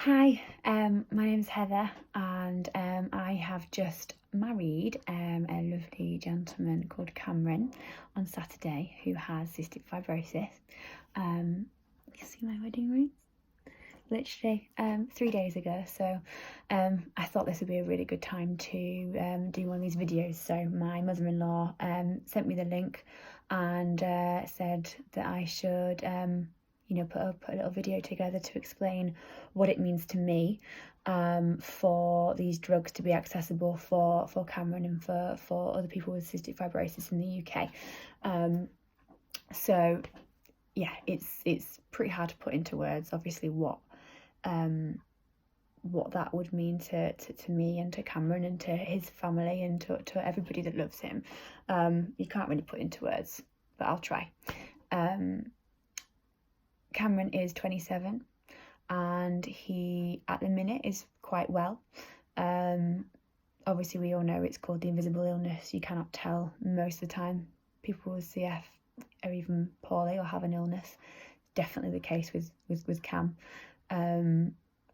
Hi, my name's Heather, and I have just married a lovely gentleman called Cameron on Saturday who has cystic fibrosis. You see my wedding ring? Literally 3 days ago. So I thought this would be a really good time to do one of these videos. So my mother-in-law sent me the link and said that I should put a little video together to explain what it means to me for these drugs to be accessible for Cameron and for other people with cystic fibrosis in the UK. So yeah, it's pretty hard to put into words, obviously, what that would mean to me and to Cameron and to his family and to everybody that loves him. You can't really put into words, but I'll try. Cameron is 27 and he at the minute is quite well. Obviously we all know it's called the invisible illness. You cannot tell most of the time people with CF are even poorly or have an illness. Definitely the case with Cam.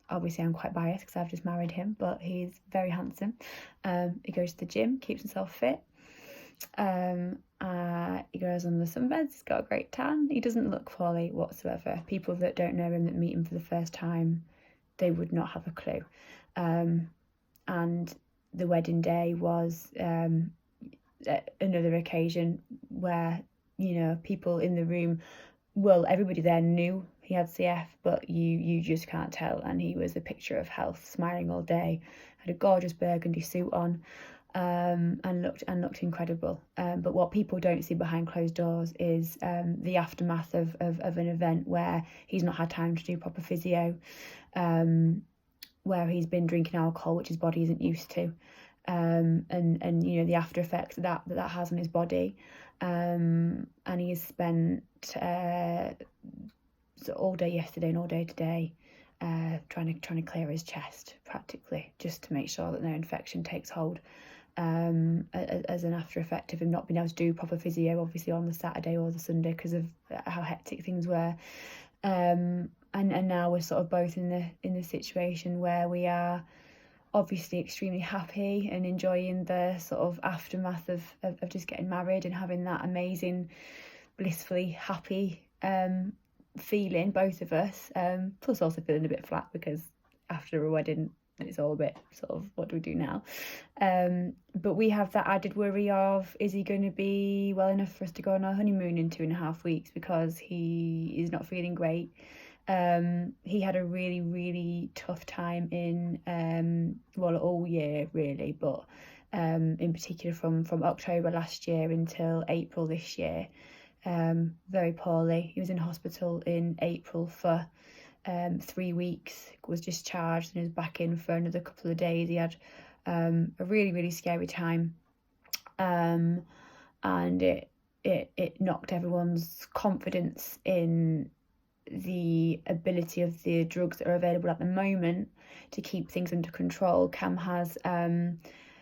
Obviously I'm quite biased because I've just married him, but he's very handsome. He goes to the gym, keeps himself fit. He goes on the sunbeds, he's got a great tan. He doesn't look poorly whatsoever. People that don't know him, that meet him for the first time, they would not have a clue. And the wedding day was another occasion where, people in the room, well, everybody there knew he had CF, but you just can't tell. And he was a picture of health, smiling all day, had a gorgeous burgundy suit on, and looked incredible. But what people don't see behind closed doors is the aftermath of an event where he's not had time to do proper physio, where he's been drinking alcohol, which his body isn't used to, and the after effects that has on his body. And he has spent all day yesterday and all day today trying to clear his chest, practically, just to make sure that no infection takes hold, as an after effect of him not being able to do proper physio, obviously, on the Saturday or the Sunday because of how hectic things were. And now we're sort of both in the situation where we are obviously extremely happy and enjoying the sort of aftermath of just getting married and having that amazing, blissfully happy feeling, both of us, plus also feeling a bit flat because after a wedding it's all a bit sort of, what do we do now? But we have that added worry of, is he going to be well enough for us to go on our honeymoon in 2.5 weeks, because he is not feeling great. He had a really, really tough time in all year really, but in particular from October last year until April this year, very poorly. He was in hospital in April for 3 weeks, was discharged and is back in for another couple of days. He had a really, really scary time, and it knocked everyone's confidence in the ability of the drugs that are available at the moment to keep things under control. Cam has